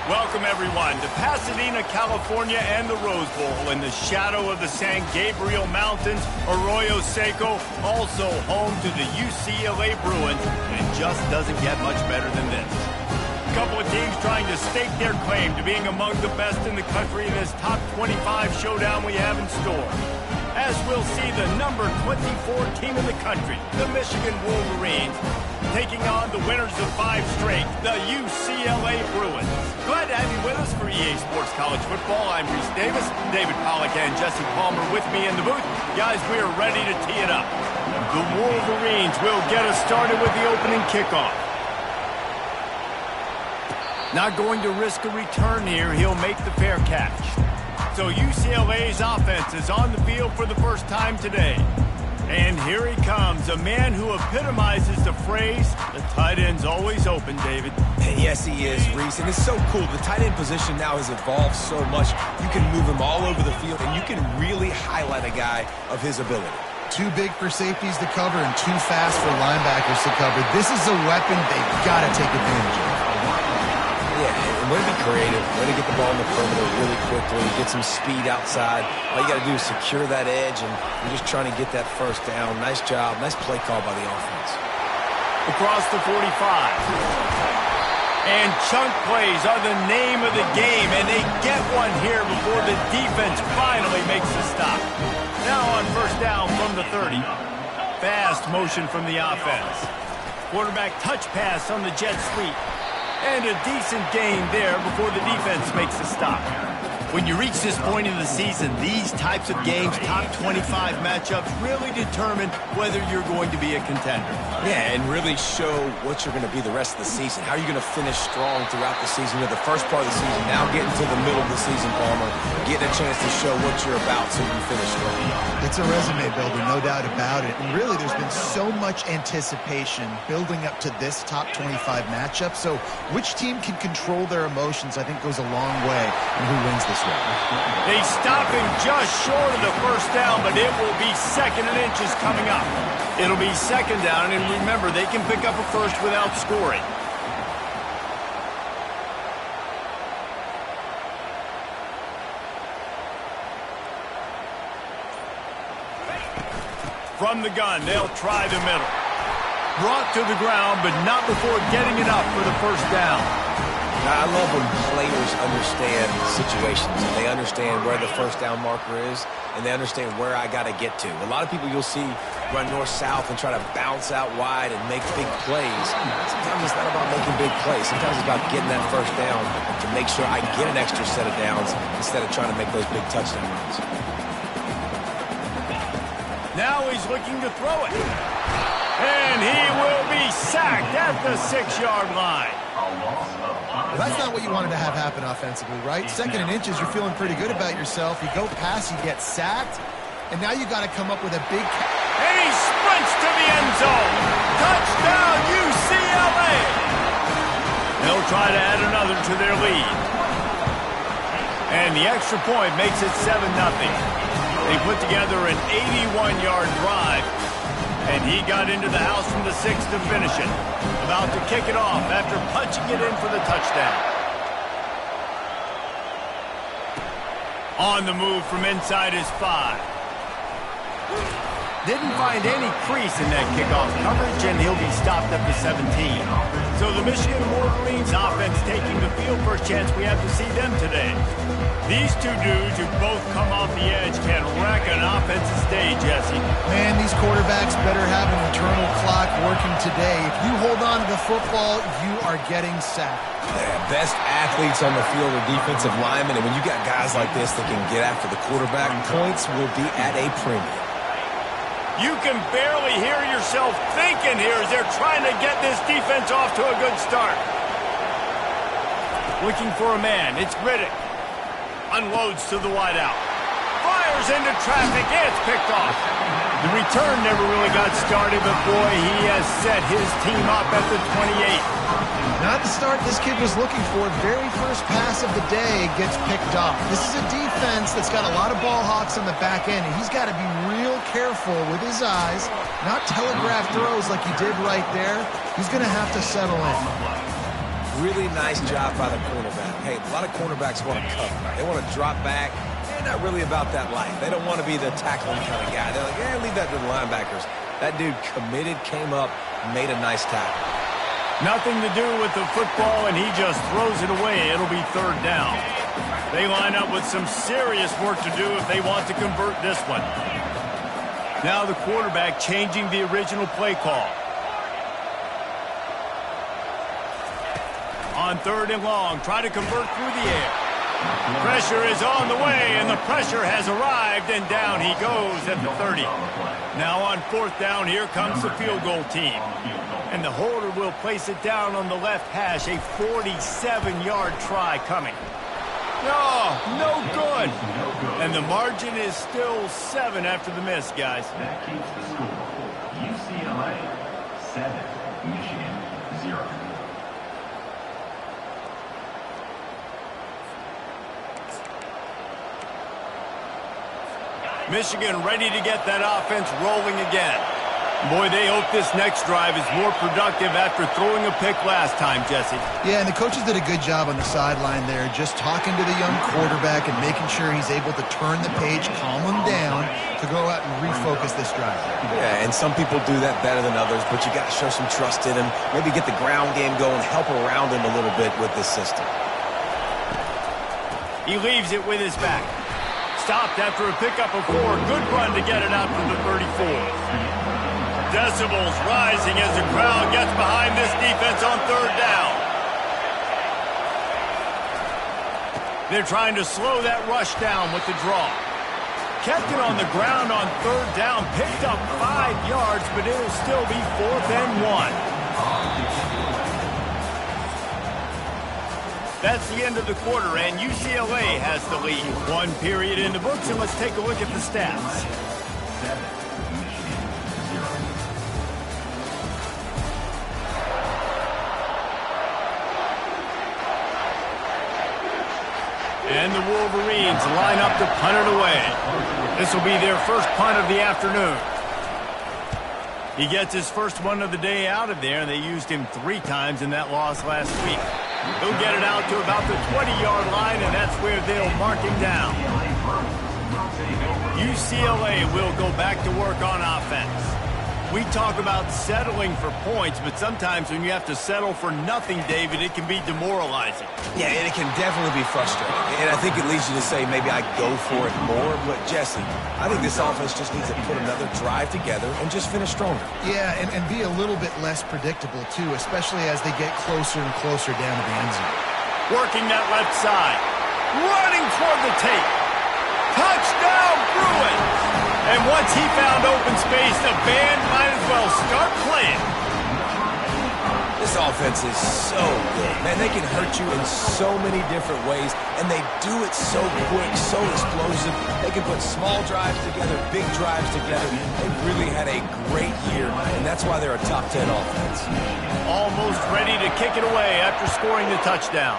Welcome, everyone, to Pasadena, California and the Rose Bowl in the shadow of the San Gabriel Mountains. Arroyo Seco, also home to the UCLA Bruins, and it just doesn't get much better than this. A couple of teams trying to stake their claim to being among the best in the country in this top 25 showdown we have in store. As we'll see the number 24 team in the country, the Michigan Wolverines, taking on the winners of 5 straight, the UCLA Bruins. Glad to have you with us for EA Sports College Football. I'm Reese Davis, David Pollack and Jesse Palmer with me in the booth. Guys, we are ready to tee it up. The Wolverines will get us started with the opening kickoff. Not going to risk a return here. He'll make the fair catch. So UCLA's offense is on the field for the first time today. And here he comes, a man who epitomizes the phrase, the tight end's always open, David. And yes, he is, Reese, and it's so cool. The tight end position now has evolved so much. You can move him all over the field, and you can really highlight a guy of his ability. Too big for safeties to cover and too fast for linebackers to cover. This is a weapon they've got to take advantage of. Yeah, and way to be creative, way to get the ball in the perimeter really quickly, get some speed outside. All you got to do is secure that edge, and you're just trying to get that first down. Nice job, nice play call by the offense. Across the 45. And chunk plays are the name of the game, and they get one here before the defense finally makes the stop. Now on first down from the 30. Fast motion from the offense. Quarterback touch pass on the jet sweep. And a decent gain there before the defense makes the stop. When you reach this point in the season, these types of games, top 25 matchups, really determine whether you're going to be a contender. Yeah, and really show what you're going to be the rest of the season. How are you going to finish strong throughout the season? You're the first part of the season, now getting to the middle of the season, Palmer, getting a chance to show what you're about so you can finish strong. It's a resume builder, no doubt about it. And really, there's been so much anticipation building up to this top 25 matchup. So which team can control their emotions, I think, goes a long way in who wins this one. They stop him just short of the first down, but it will be 2nd and inches coming up. It'll be 2nd down, and remember, they can pick up a first without scoring. From the gun, they'll try the middle. Brought to the ground, but not before getting it up for the first down. I love when players understand situations, and they understand where the first down marker is, and they understand where I got to get to. A lot of people you'll see run north-south and try to bounce out wide and make big plays. Sometimes it's not about making big plays. Sometimes it's about getting that first down to make sure I get an extra set of downs instead of trying to make those big touchdown runs. Now he's looking to throw it. And he will be sacked at the 6-yard line. Well, that's not what you wanted to have happen offensively, right? 2nd and inches, you're feeling pretty good about yourself. You go past, you get sacked, and now you got to come up with a big... And he sprints to the end zone. Touchdown, UCLA. They'll try to add another to their lead. And the extra point makes it 7-0. They put together an 81-yard drive. And he got into the house from the 6 to finish it. About to kick it off after punching it in for the touchdown. On the move from inside his 5. Didn't find any crease in that kickoff coverage, and he'll be stopped up to 17. So the Michigan Wolverines offense taking the field. First chance we have to see them today. These two dudes who both come off the edge can wreck an offensive stage, Jesse. Man, these quarterbacks better have an internal clock working today. If you hold on to the football, you are getting sacked. Yeah, best athletes on the field are defensive linemen, and when you got guys like this that can get after the quarterback, points will be at a premium. You can barely hear yourself thinking here as they're trying to get this defense off to a good start. Looking for a man. It's Riddick. Unloads to the wideout. Fires into traffic. It's picked off. The return never really got started, but boy, he has set his team up at the 28. Not the start this kid was looking for. Very first pass of the day gets picked off. This is a defense that's got a lot of ball hawks on the back end, and he's got to be real careful with his eyes, not telegraph throws like he did right there. He's going to have to settle in. Really nice job by the quarterback. hey, a lot of cornerbacks want to cover. They want to drop back. They're not really about that life. They don't want to be the tackling kind of guy. They're like, yeah, leave that to the linebackers. That dude committed, came up, made a nice tackle. Nothing to do with the football, and he just throws it away. It'll be third down. They line up with some serious work to do if they want to convert this one. Now the quarterback changing the original play call. On third and long, try to convert through the air. Pressure is on the way, and the pressure has arrived, and down he goes at the 30. Now on fourth down, here comes the field goal team. And the holder will place it down on the left hash, a 47-yard try coming. No good. And the margin is still 7 after the miss, guys. That keeps the score. UCLA 7, Michigan 0. Michigan ready to get that offense rolling again. Boy, they hope this next drive is more productive after throwing a pick last time, Jesse. Yeah, and the coaches did a good job on the sideline there, just talking to the young quarterback and making sure he's able to turn the page, calm him down to go out and refocus this drive. Yeah, and some people do that better than others, but you got to show some trust in him. Maybe get the ground game going, help around him a little bit with this system. He leaves it with his back. Stopped after a pickup of 4. Good run to get it out to the 34. Decibels rising as the crowd gets behind this defense on third down. They're trying to slow that rush down with the draw. Kept it on the ground on third down, picked up 5 yards, but it'll still be 4th and 1. That's the end of the quarter, and UCLA has the lead. 1 period in the books, and let's take a look at the stats. 7, Michigan 0. And the Wolverines line up to punt it away. This will be their first punt of the afternoon. He gets his first one of the day out of there, and they used him 3 times in that loss last week. He'll get it out to about the 20-yard line, and that's where they'll mark him down. UCLA will go back to work on offense. We talk about settling for points, but sometimes when you have to settle for nothing, David, it can be demoralizing. Yeah, and it can definitely be frustrating. And I think it leads you to say maybe I go for it more. But, Jesse, I think this offense just needs to put another drive together and just finish stronger. Yeah, and be a little bit less predictable, too, especially as they get closer and closer down to the end zone. Working that left side. Running toward the tape. Touchdown, Bruins! And once he found open space, the band might as well start playing. This offense is so good. Man, they can hurt you in so many different ways, and they do it so quick, so explosive. They can put small drives together, big drives together. They've really had a great year, and that's why they're a top 10 offense. Almost ready to kick it away after scoring the touchdown.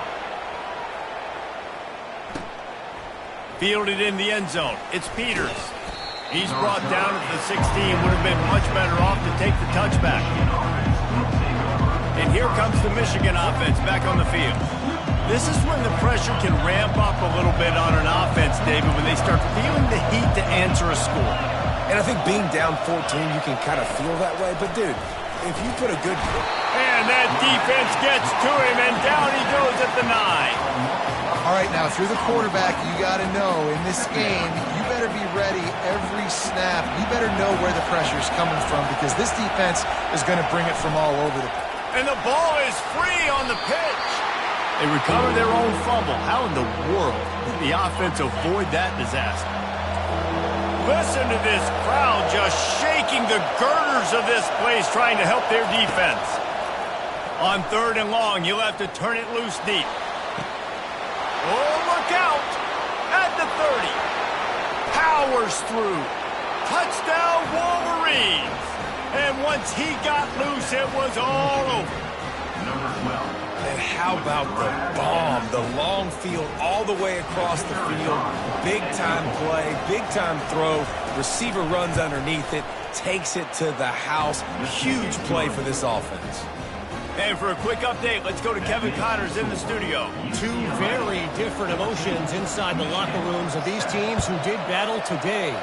Fielded in the end zone. It's Peters. He's brought down at the 16. Would have been much better off to take the touchback. And here comes the Michigan offense back on the field. This is when the pressure can ramp up a little bit on an offense, David, when they start feeling the heat to answer a score. And I think being down 14, you can kind of feel that way. But, dude, if you put a good... And that defense gets to him, and down he goes at the 9. All right, now, through the quarterback, you got to know, in this game, you better be ready every snap. You better know where the pressure's coming from because this defense is going to bring it from all over the place. And the ball is free on the pitch. They recover their own fumble. How in the world did the offense avoid that disaster? Listen to this crowd just shaking the girders of this place trying to help their defense. On third and long, you'll have to turn it loose deep. Oh, look out! At the 30. Powers through. Touchdown, Wolverines! And once he got loose, it was all over. Number 12. And how about the bomb? The long field all the way across the field. Big-time play, big-time throw. Receiver runs underneath it, takes it to the house. Huge play for this offense. And for a quick update, let's go to Kevin Connors in the studio. Two very different emotions inside the locker rooms of these teams who did battle today.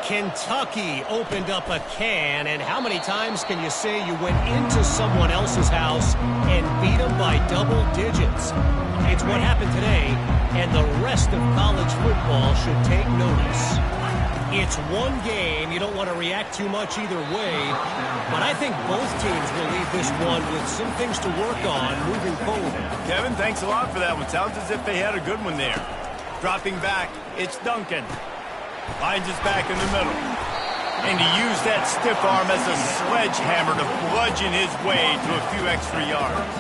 Kentucky opened up a can, and how many times can you say you went into someone else's house and beat them by double digits? It's what happened today, and the rest of college football should take notice. It's one game. You don't want to react too much either way, but I think both teams will leave this one with some things to work on moving forward. Kevin, thanks a lot for that one. Sounds as if they had a good one there. Dropping back, it's Duncan. Finds his back in the middle. And he used that stiff arm as a sledgehammer to bludgeon his way to a few extra yards.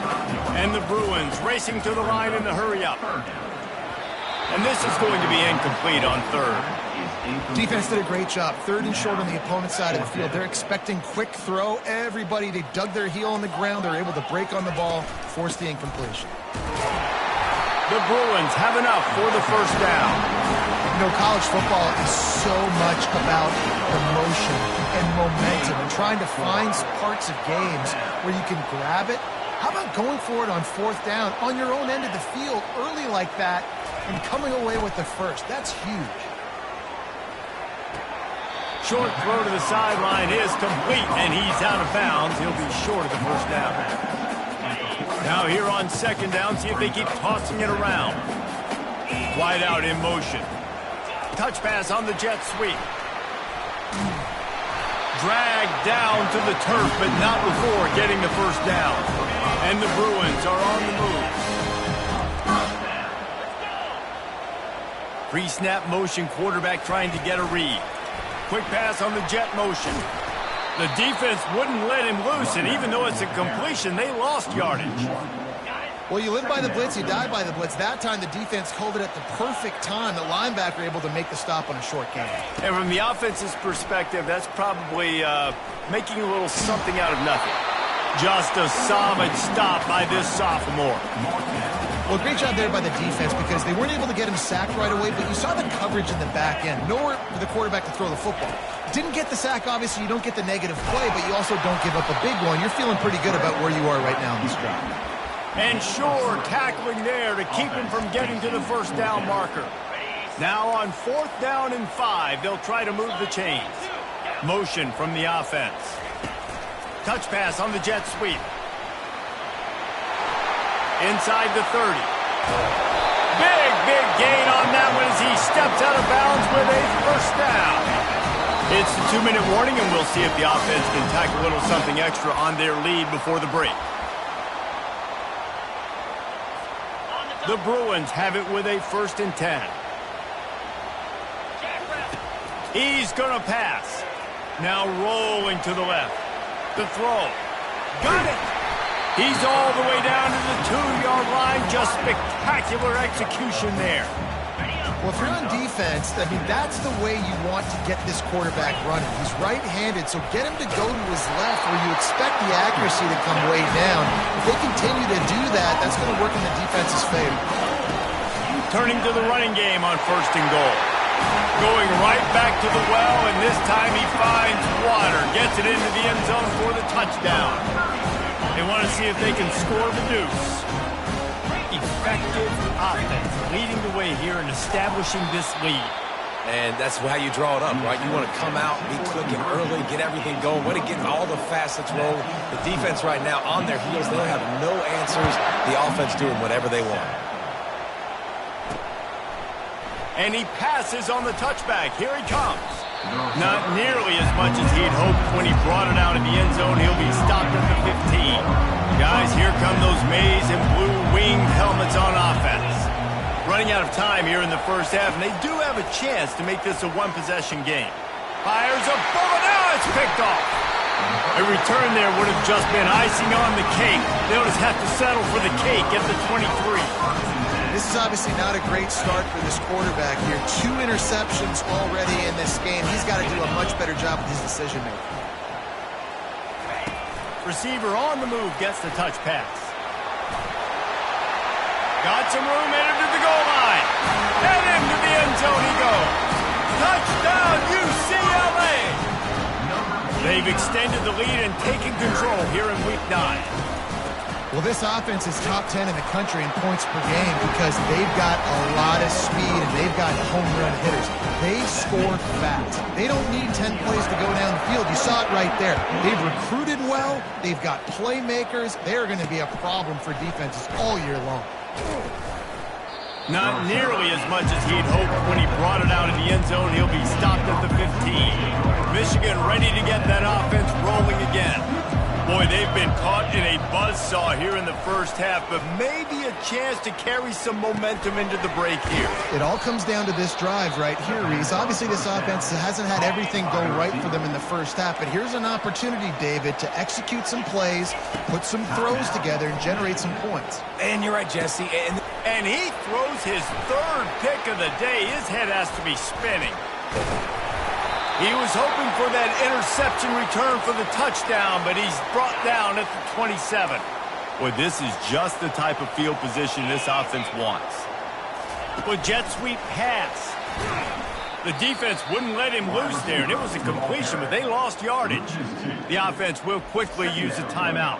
And the Bruins racing to the line in the hurry-up. And this is going to be incomplete on third. Defense did a great job. Third and short on the opponent's side of the field. They're expecting quick throw. Everybody, they dug their heel on the ground. They're able to break on the ball, force the incompletion. The Bruins have enough for the first down. You know, college football is so much about emotion and momentum and trying to find parts of games where you can grab it. How about going for it on fourth down on your own end of the field early like that and coming away with the first? That's huge. Short throw to the sideline is complete, and he's out of bounds. He'll be short of the first down. Now here on second down, see if they keep tossing it around. Wide out in motion. Touch pass on the jet sweep. Dragged down to the turf, but not before getting the first down. And the Bruins are on the move. Pre-snap motion, quarterback trying to get a read. Quick pass on the jet motion. The defense wouldn't let him loose, and even though it's a completion, they lost yardage. Well, you live by the blitz, you die by the blitz. That time, the defense called it at the perfect time. The linebacker able to make the stop on a short gain. And from the offense's perspective, that's probably making a little something out of nothing. Just a solid stop by this sophomore. Well, great job there by the defense because they weren't able to get him sacked right away, but you saw the coverage in the back end. Nowhere for the quarterback to throw the football. Didn't get the sack, obviously. You don't get the negative play, but you also don't give up a big one. You're feeling pretty good about where you are right now in this drive. And Shore tackling there to keep him from getting to the first down marker. Now on fourth down and 5, they'll try to move the chains. Motion from the offense. Touch pass on the jet sweep. Inside the 30. Big gain on that one as he steps out of bounds with a first down. It's the 2-minute warning, and we'll see if the offense can tack a little something extra on their lead before the break. The Bruins have it with a 1st and 10. He's going to pass. Now rolling to the left. The throw. Got it! He's all the way down to the 2-yard line. Just spectacular execution there. Well, if you're on defense, I mean, that's the way you want to get this quarterback running. He's right-handed, so get him to go to his left where you expect the accuracy to come way down. If they continue to do that, that's going to work in the defense's favor. Turning to the running game on 1st and goal. Going right back to the well, and this time he finds water. Gets it into the end zone for the touchdown. They want to see if they can score the deuce. Effective offense leading the way here and establishing this lead. And that's how you draw it up, right? You want to come out, be quick and early, get everything going. Want to get all the facets rolling. The defense right now on their heels, they'll have no answers. The offense doing whatever they want. And he passes on the touchback. Here he comes. Not nearly as much as he'd hoped when he brought it out of the end zone. He'll be stopped at the 15. Guys, here come those maize and blue winged helmets on offense. Running out of time here in the first half, and they do have a chance to make this a one-possession game. Fires a bullet. Now it's picked off. A return there would have just been icing on the cake. They'll just have to settle for the cake at the 23. This is obviously not a great start for this quarterback here. 2 interceptions already in this game. He's got to do a much better job with his decision-making. Receiver on the move gets the touch pass. Got some room, headed to the goal line. And into the end zone he goes. Touchdown, UCLA! They've extended the lead and taken control here in Week 9. Well, this offense is top 10 in the country in points per game because they've got a lot of speed and they've got home run hitters. They score fast. They don't need 10 plays to go down the field. You saw it right there. They've recruited well. They've got playmakers. They're going to be a problem for defenses all year long. Not nearly as much as he'd hoped when he brought it out in the end zone. He'll be stopped at the 15. Michigan ready to get that offense rolling again. Boy, they've been caught in a buzzsaw here in the first half, but maybe a chance to carry some momentum into the break here. It all comes down to this drive right here, Reese. Obviously, this offense hasn't had everything go right for them in the first half, but here's an opportunity, David, to execute some plays, put some throws together, and generate some points. And you're right, Jesse. And he throws his third pick of the day. His head has to be spinning. He was hoping for that interception return for the touchdown, but he's brought down at the 27. Boy, this is just the type of field position this offense wants. Well, jet sweep pass. The defense wouldn't let him loose there, and it was a completion, but they lost yardage. The offense will quickly use a timeout.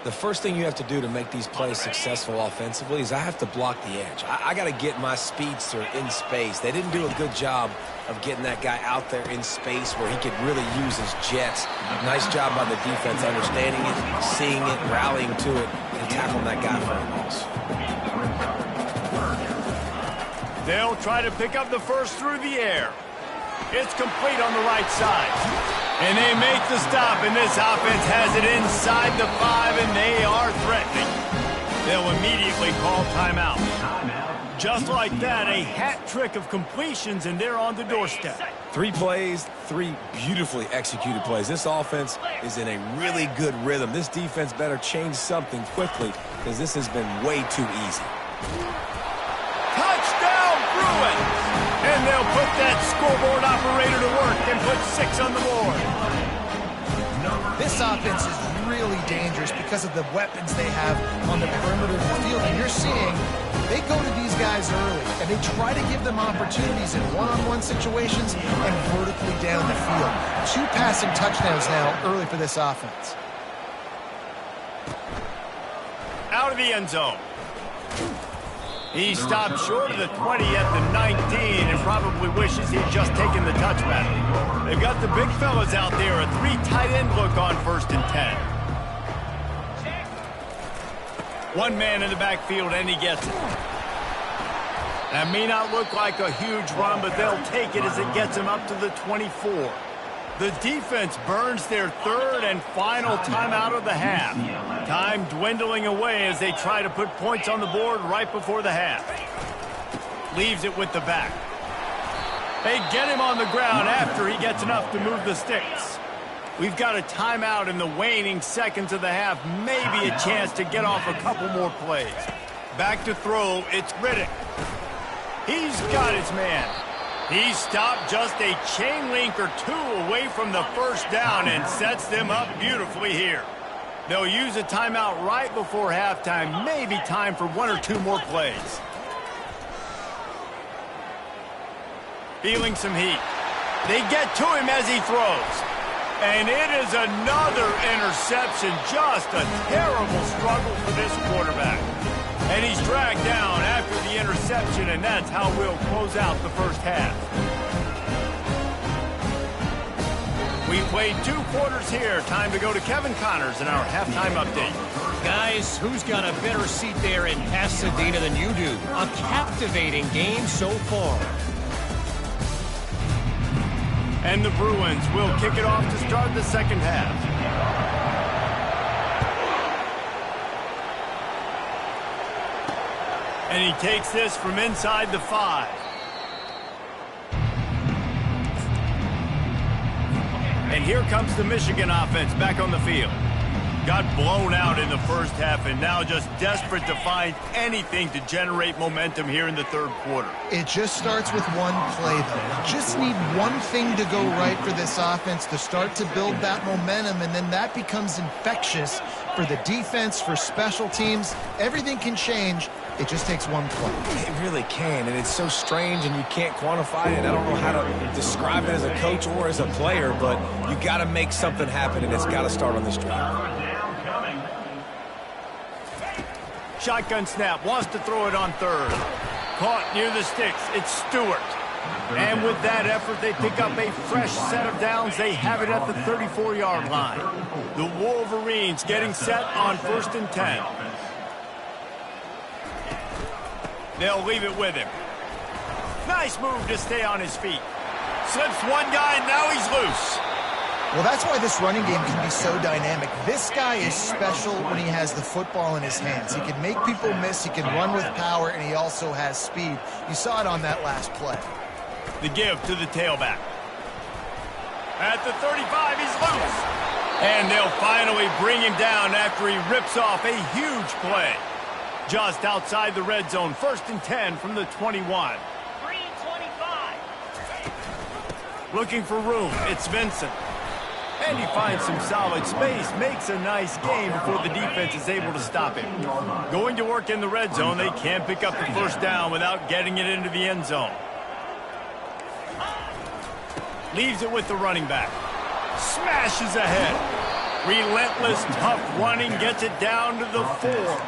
The first thing you have to do to make these plays successful offensively is I have to block the edge. I got to get my speedster in space. They didn't do a good job of getting that guy out there in space where he could really use his jets. Nice job by the defense understanding it, seeing it, rallying to it, and tackling that guy for a loss. They'll try to pick up the first through the air. It's complete on the right side. And they make the stop, and this offense has it inside the 5, and they are threatening. They'll immediately call timeout. Just like that, a hat trick of completions, and they're on the doorstep. 3 plays, 3 beautifully executed plays. This offense is in a really good rhythm. This defense better change something quickly because this has been way too easy. Touchdown, Bruins! And they'll put that scoreboard operator to work and put 6 on the board. This offense is really dangerous because of the weapons they have on the perimeter of the field. And you're seeing they go to these guys early, and they try to give them opportunities in one-on-one situations and vertically down the field. 2 passing touchdowns now early for this offense. Out of the end zone. He stopped short of the 20 at the 19 and probably wishes he'd just taken the touchback. They've got the big fellas out there, a 3 tight end look on 1st and 10. 1 man in the backfield, and he gets it. That may not look like a huge run, but they'll take it as it gets him up to the 24. The defense burns their 3rd and final timeout of the half. Time dwindling away as they try to put points on the board right before the half. Leaves it with the back. They get him on the ground after he gets enough to move the sticks. We've got a timeout in the waning seconds of the half. Maybe a chance to get off a couple more plays. Back to throw, it's Riddick. He's got his man. He stopped just a chain link or 2 away from the first down and sets them up beautifully here. They'll use a timeout right before halftime. Maybe time for 1 or 2 more plays. Feeling some heat. They get to him as he throws. And it is another interception. Just a terrible struggle for this quarterback. And he's dragged down after the interception, and that's how we'll close out the first half. We played 2 quarters here. Time to go to Kevin Connors in our halftime update. Guys, who's got a better seat there in Pasadena than you do? A captivating game so far. And the Bruins will kick it off to start the second half. And he takes this from inside the 5. And here comes the Michigan offense back on the field. Got blown out in the first half and now just desperate to find anything to generate momentum here in the 3rd quarter. It just starts with 1 play, though. You just need 1 thing to go right for this offense to start to build that momentum, and then that becomes infectious for the defense, for special teams. Everything can change. It just takes 1 play. It really can, and it's so strange, and you can't quantify it. I don't know how to describe it as a coach or as a player, but you got to make something happen, and it's got to start on this drive. shotgun snap, wants to throw it on third. Caught near the sticks. It's Stewart. And with that effort, they pick up a fresh set of downs. They have it at the 34-yard line. The Wolverines getting set on 1st and 10. They'll leave it with him. Nice move to stay on his feet. Slips one guy, now he's loose. Well, that's why this running game can be so dynamic. This guy is special when he has the football in his hands. He can make people miss, he can run with power, and he also has speed. You saw it on that last play. The give to the tailback. At the 35, he's loose. And they'll finally bring him down after he rips off a huge play. Just outside the red zone, 1st and 10 from the 21. 3:25. Looking for room, it's Vincent. And he finds some solid space, makes a nice gain before the defense is able to stop him. Going to work in the red zone, they can't pick up the first down without getting it into the end zone. Leaves it with the running back. Smashes ahead. Relentless, tough running, gets it down to the 4.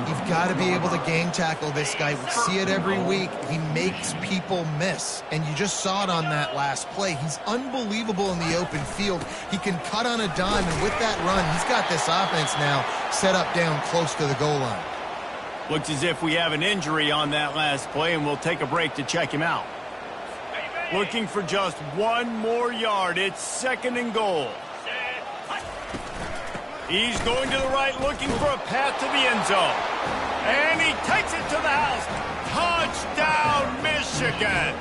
You've got to be able to game tackle this guy. We see it every week. He makes people miss. And you just saw it on that last play. He's unbelievable in the open field. He can cut on a dime, and with that run, he's got this offense now set up down close to the goal line. Looks as if we have an injury on that last play, and we'll take a break to check him out. Looking for just one more yard. It's 2nd and goal. He's going to the right, looking for a path to the end zone. And he takes it to the house. Touchdown, Michigan.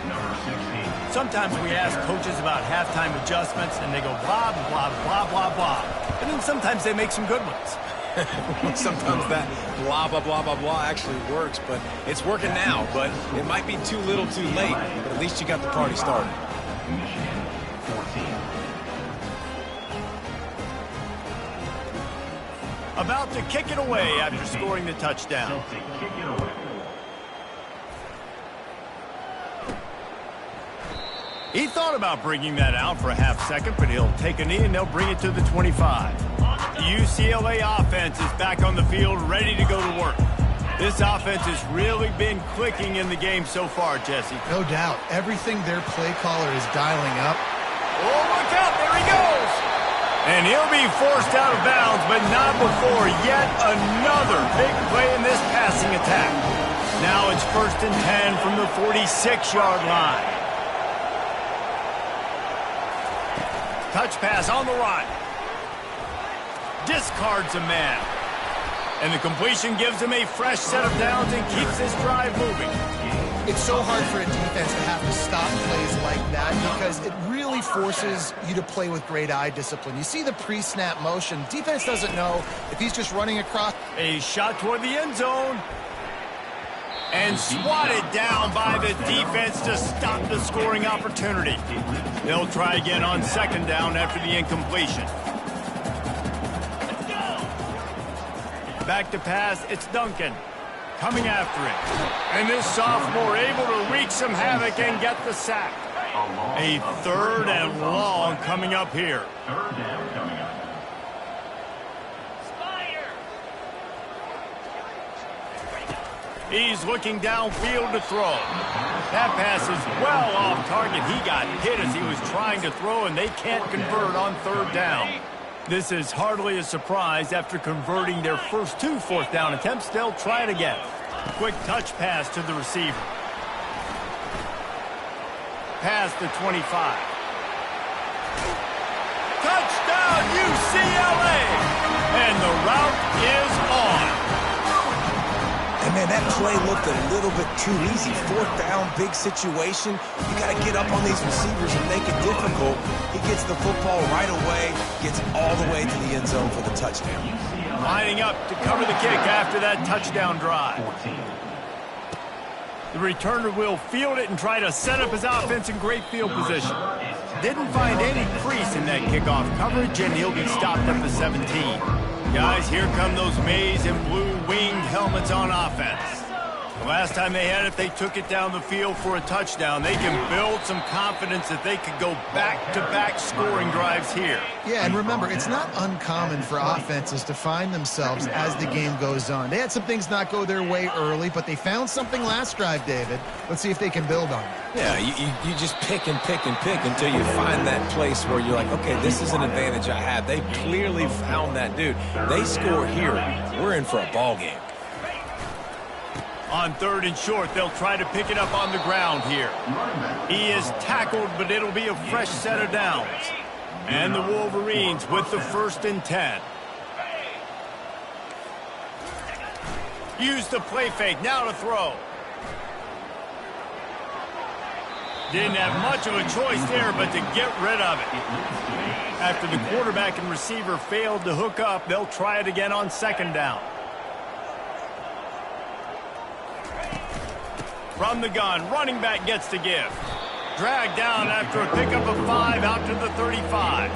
Number 16. Sometimes we ask coaches about halftime adjustments, and they go blah, blah, blah, blah, blah. And then sometimes they make some good ones. Sometimes that blah, blah, blah, blah, blah actually works, but it's working now. But it might be too little too late, but at least you got the party started. Michigan 14. About to kick it away after scoring the touchdown. Celtic kick it away. He thought about bringing that out for a half second, but he'll take a knee and they'll bring it to the 25. The UCLA offense is back on the field, ready to go to work. This offense has really been clicking in the game so far, Jesse. No doubt. Everything their play caller is dialing up. Oh, look out, there he goes! And he'll be forced out of bounds, but not before yet another big play in this passing attack. Now it's 1st and 10 from the 46-yard line. Touch pass on the run. Discards a man. And the completion gives him a fresh set of downs and keeps this drive moving. It's so hard for a defense to have to stop plays like that because it really forces you to play with great eye discipline. You see the pre-snap motion. Defense doesn't know if he's just running across. A shot toward the end zone. And swatted down by the defense to stop the scoring opportunity. They'll try again on 2nd down after the incompletion. Back to pass, it's Duncan. Coming after it. And this sophomore able to wreak some havoc and get the sack. A 3rd and long coming up here. 3rd down coming up. He's looking downfield to throw. That pass is well off target. He got hit as he was trying to throw, and they can't convert on 3rd down. This is hardly a surprise. After converting their first 2 4th down attempts, they'll try it again. Quick touch pass to the receiver. Past the 25. Touchdown, UCLA! And the route is on. And man, that play looked a little bit too easy. 4th down, big situation. You got to get up on these receivers and make it difficult. He gets the football right away, gets all the way to the end zone for the touchdown. Lining up to cover the kick after that touchdown drive. The returner will field it and try to set up his offense in great field position. Didn't find any crease in that kickoff coverage, and he'll be stopped at the 17. Guys, here come those maize and blue winged helmets on offense. The last time they had it, they took it down the field for a touchdown. They can build some confidence that they could go back-to-back scoring drives here. Yeah, and remember, it's not uncommon for offenses to find themselves as the game goes on. They had some things not go their way early, but they found something last drive, David. Let's see if they can build on it. Yeah, you just pick and pick and pick until you find that place where you're like, okay, this is an advantage I have. They clearly found that, dude. They score here, we're in for a ball game. On 3rd and short, they'll try to pick it up on the ground here. He is tackled, but it'll be a fresh set of downs. And the Wolverines with the 1st and 10. Use the play fake, now to throw. Didn't have much of a choice there, but to get rid of it. After the quarterback and receiver failed to hook up, they'll try it again on 2nd down. From the gun, running back gets to give. Dragged down after a pickup of 5 out to the 35.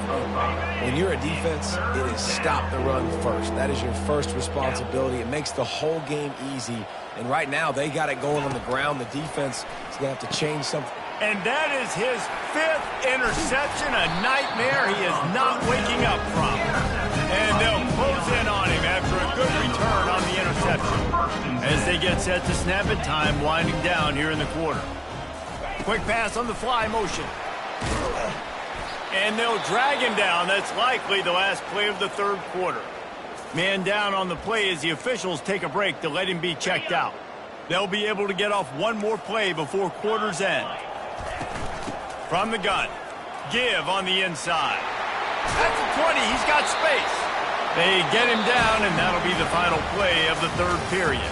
When you're a defense, it is stop the run first. That is your first responsibility. It makes the whole game easy. And right now, they got it going on the ground. The defense is going to have to change something. And that is his 5th interception, a nightmare he is not waking up from. And they'll close in on him after a good return on the interception. As they get set to snap it, time winding down here in the quarter. Quick pass on the fly motion. And they'll drag him down. That's likely the last play of the 3rd quarter. Man down on the play as the officials take a break to let him be checked out. They'll be able to get off one more play before quarter's end. From the gun, give on the inside. At the 20, he's got space. They get him down, and that'll be the final play of the 3rd period.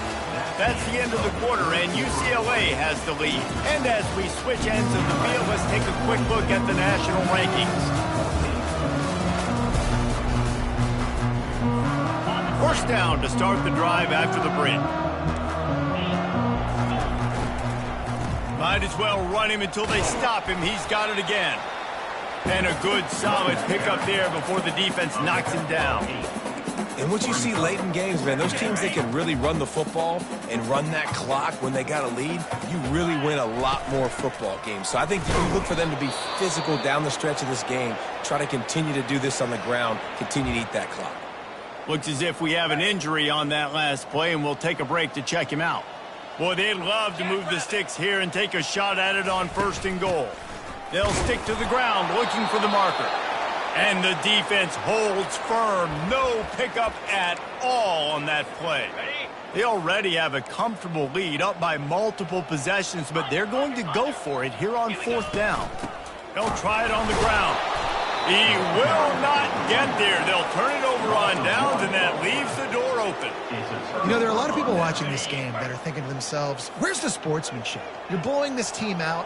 That's the end of the quarter, and UCLA has the lead. And as we switch ends of the field, let's take a quick look at the national rankings. 1st down to start the drive after the break. Might as well run him until they stop him. He's got it again. And a good, solid pickup there before the defense knocks him down. And what you see late in games, man, those teams that can really run the football and run that clock when they got a lead, you really win a lot more football games. So I think you look for them to be physical down the stretch of this game, try to continue to do this on the ground, continue to eat that clock. Looks as if we have an injury on that last play, and we'll take a break to check him out. Boy, they'd love to move the sticks here and take a shot at it on 1st and goal. They'll stick to the ground looking for the marker. And the defense holds firm. No pickup at all on that play. They already have a comfortable lead up by multiple possessions, but they're going to go for it here on 4th down. They'll try it on the ground. He will not get there. They'll turn it over on downs, and that leaves the door open. You know, there are a lot of people watching this game that are thinking to themselves, where's the sportsmanship? You're blowing this team out.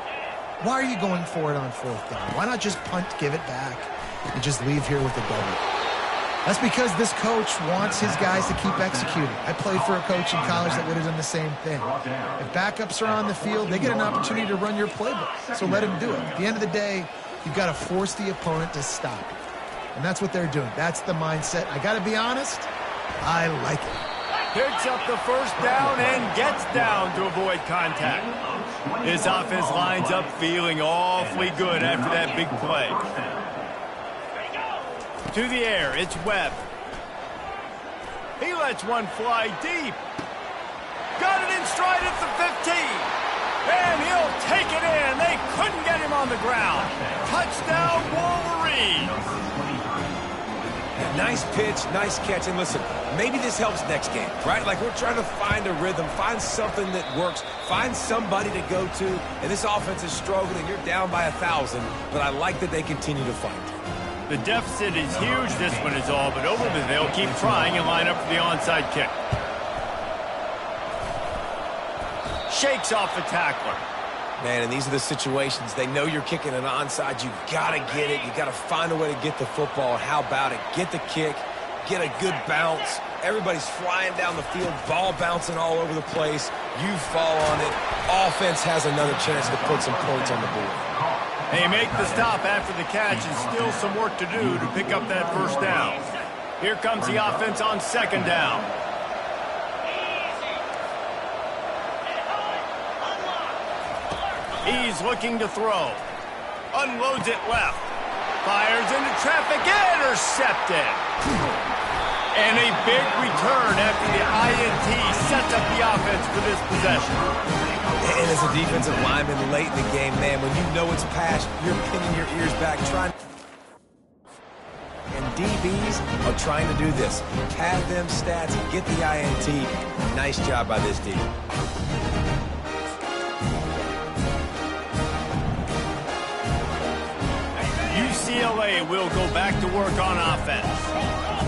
Why are you going for it on 4th down? Why not just punt, give it back, and just leave here with a double? That's because this coach wants his guys to keep executing. I played for a coach in college that would have done the same thing. If backups are on the field, they get an opportunity to run your playbook, so let him do it. At the end of the day, you've got to force the opponent to stop it. And that's what they're doing. That's the mindset. I got to be honest, I like it. Picks up the 1st down and gets down to avoid contact. His offense lines up feeling awfully good after that big play. To the air, it's Webb. He lets one fly deep. Got it in stride at the 15. And he'll take it in. They couldn't get him on the ground. Touchdown, Wolverines. Nice pitch, nice catch. And listen, maybe this helps next game, right? Like we're trying to find a rhythm, find something that works, find somebody to go to. And this offense is struggling. You're down by 1,000, but I like that they continue to fight. The deficit is huge, this one is all, but over there they'll keep trying and line up for the onside kick. Shakes off the tackler. Man, and these are the situations. They know you're kicking an onside. You got to get it. You got to find a way to get the football. How about it? Get the kick. Get a good bounce. Everybody's flying down the field. Ball bouncing all over the place. You fall on it. Offense has another chance to put some points on the board. They make the stop after the catch and still some work to do to pick up that 1st down. Here comes the offense on 2nd down. He's looking to throw. Unloads it left. Fires into traffic. Intercepted. And a big return after the INT sets up the offense for this possession. And as a defensive lineman late in the game, man, when you know it's past, you're pinning your ears back trying. And DBs are trying to do this. Pad them stats and get the INT. Nice job by this D. UCLA will go back to work on offense.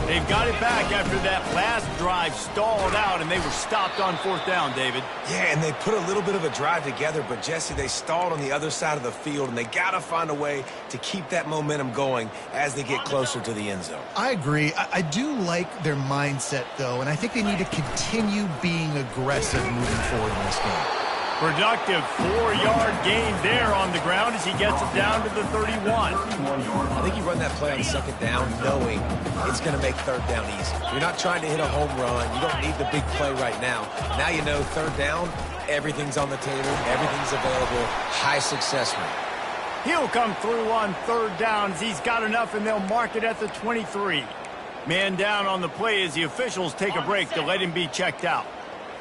They've got it back after that last drive stalled out, and they were stopped on 4th down, David. Yeah, and they put a little bit of a drive together, but, Jesse, they stalled on the other side of the field, and they got to find a way to keep that momentum going as they get closer to the end zone. I agree. I do like their mindset, though, and I think they need to continue being aggressive moving forward in this game. Productive 4-yard gain there on the ground as he gets it down to the 31. I think you run that play on 2nd down knowing it's going to make 3rd down easy. You're not trying to hit a home run. You don't need the big play right now. Now you know 3rd down, everything's on the table, everything's available, high success rate. He'll come through on 3rd down as he's got enough, and they'll mark it at the 23. Man down on the play as the officials take a break to let him be checked out.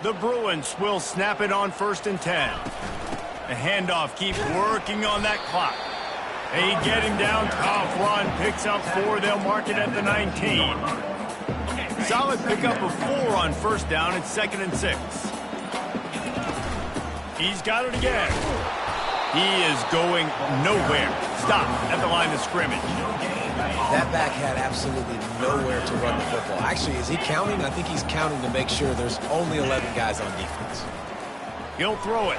The Bruins will snap it on 1st and 10. The handoff keeps working on that clock. They get him down, tough run, picks up 4, they'll mark it at the 19. Solid pickup of 4 on 1st down, it's 2nd and 6. He's got it again. He is going nowhere. Stop at the line of scrimmage. That back had absolutely nowhere to run the football. Actually, is he counting? I think he's counting to make sure there's only 11 guys on defense. He'll throw it.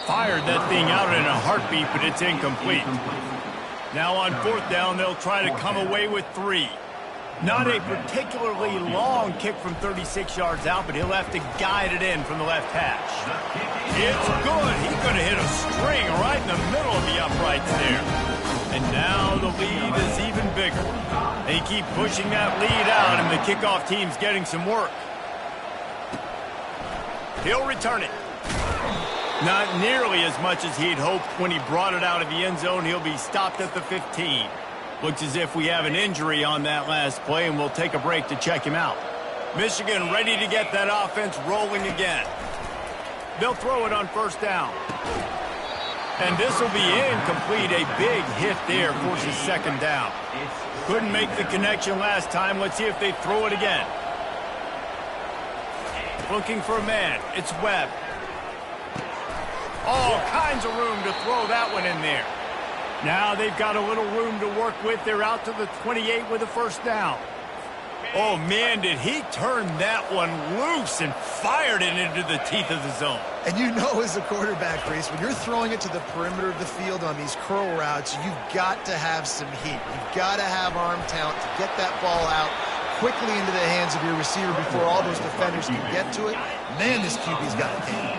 Fired that thing out in a heartbeat, but it's incomplete. Now on 4th down, they'll try to come away with 3. Not a particularly long kick from 36 yards out, but he'll have to guide it in from the left hash. It's good. He's going to hit a string right in the middle of the uprights there. And now the lead is even bigger. They keep pushing that lead out, and the kickoff team's getting some work. He'll return it. Not nearly as much as he'd hoped when he brought it out of the end zone. He'll be stopped at the 15. Looks as if we have an injury on that last play, and we'll take a break to check him out. Michigan ready to get that offense rolling again. They'll throw it on 1st down. And this will be incomplete. A big hit there forces 2nd down. Couldn't make the connection last time. Let's see if they throw it again. Looking for a man. It's Webb. All kinds of room to throw that one in there. Now they've got a little room to work with. They're out to the 28 with a 1st down. Oh, man, did he turn that one loose and fired it into the teeth of the zone. And you know as a quarterback, Reese, when you're throwing it to the perimeter of the field on these curl routes, you've got to have some heat. You've got to have arm talent to get that ball out quickly into the hands of your receiver before all those defenders can get to it. Man, this QB's got a game.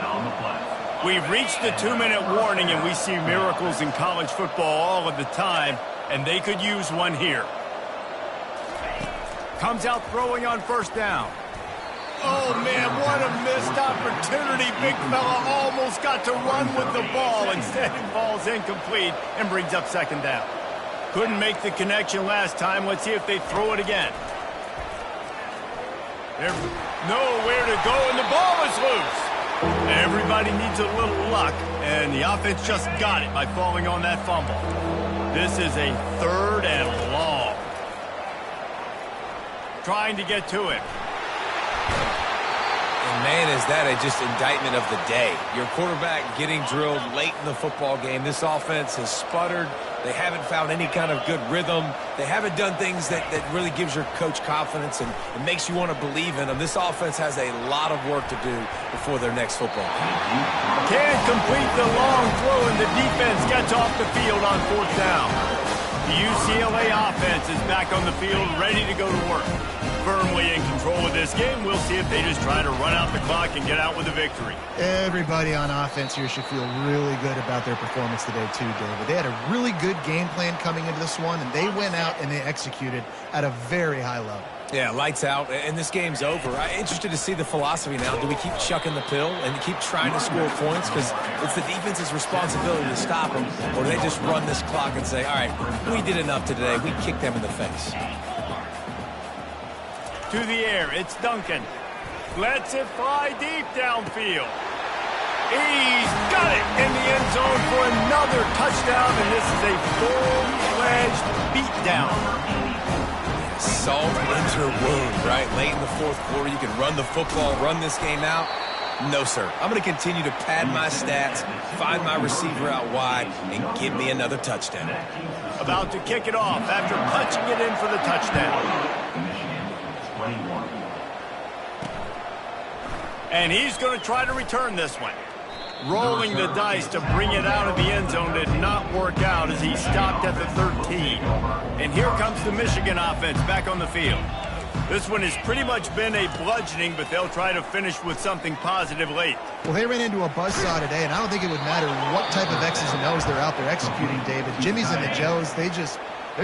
We've reached the 2-minute warning, and we see miracles in college football all of the time, and they could use one here. Comes out throwing on 1st down. Oh, man, what a missed opportunity. Big fella almost got to run with the ball. Instead, it falls incomplete and brings up 2nd down. Couldn't make the connection last time. Let's see if they throw it again. There's nowhere to go, and the ball is loose. Everybody needs a little luck, and the offense just got it by falling on that fumble. This is a 3rd and long. Trying to get to it. And, man, is that just indictment of the day. Your quarterback getting drilled late in the football game. This offense has sputtered. They haven't found any kind of good rhythm. They haven't done things that really gives your coach confidence and makes you want to believe in them. This offense has a lot of work to do before their next football game. Can't complete the long throw, and the defense gets off the field on 4th down. The UCLA offense is back on the field, ready to go to work. Firmly in control of this game. We'll see if they just try to run out the clock and get out with a victory. Everybody on offense here should feel really good about their performance today too, David. They had a really good game plan coming into this one, and they went out and they executed at a very high level. Yeah, lights out, and this game's over. I'm interested to see the philosophy now. Do we keep chucking the pill and keep trying to score points because it's the defense's responsibility to stop them, or do they just run this clock and say, all right, we did enough today. We kicked them in the face. To the air, it's Duncan. Lets it fly deep downfield. He's got it in the end zone for another touchdown, and this is a full-fledged beatdown. Salt into her wound, right? Late in the fourth quarter, you can run the football, run this game out. No, sir. I'm going to continue to pad my stats, find my receiver out wide, and give me another touchdown. About to kick it off after punching it in for the touchdown. And he's going to try to return this one. Rolling the dice to bring it out of the end zone did not work out as he stopped at the 13. And here comes the Michigan offense back on the field. This one has pretty much been a bludgeoning, but they'll try to finish with something positive late. Well, they ran into a buzzsaw today, and I don't think it would matter what type of X's and O's they're out there executing, David. Jimmy's and the Joes, they're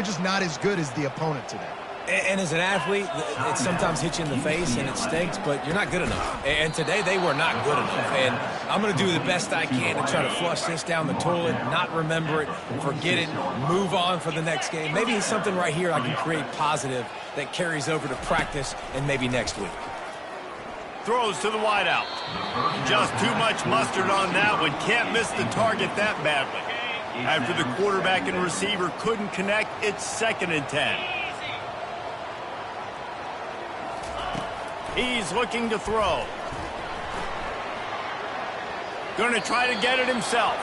just not as good as the opponent today. And as an athlete, it sometimes hits you in the face and it stinks, but you're not good enough. And today they were not good enough. And I'm going to do the best I can to try to flush this down the toilet, not remember it, forget it, move on for the next game. Maybe it's something right here I can create positive that carries over to practice and maybe next week. Throws to the wideout. Just too much mustard on that one. Can't miss the target that badly. After the quarterback and receiver couldn't connect, it's 2nd and 10. He's looking to throw. Going to try to get it himself.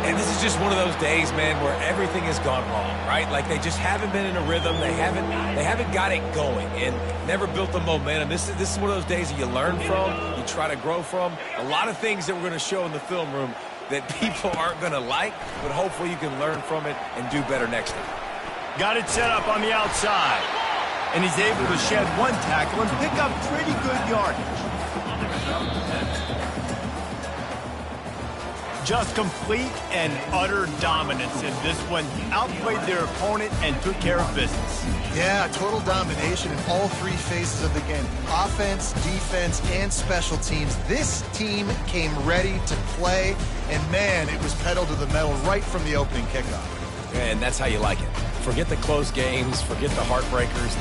And this is just one of those days, man, where everything has gone wrong, right? Like they just haven't been in a rhythm. They haven't got it going and never built the momentum. This is one of those days that you learn from, you try to grow from. A lot of things that we're going to show in the film room that people aren't going to like, but hopefully you can learn from it and do better next time. Got it set up on the outside. And he's able to shed one tackle and pick up pretty good yardage. Just complete and utter dominance in this one. Outplayed their opponent and took care of business. Yeah, total domination in all three phases of the game. Offense, defense, and special teams. This team came ready to play, and man, it was pedal to the metal right from the opening kickoff. And that's how you like it. Forget the close games, forget the heartbreakers,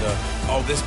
this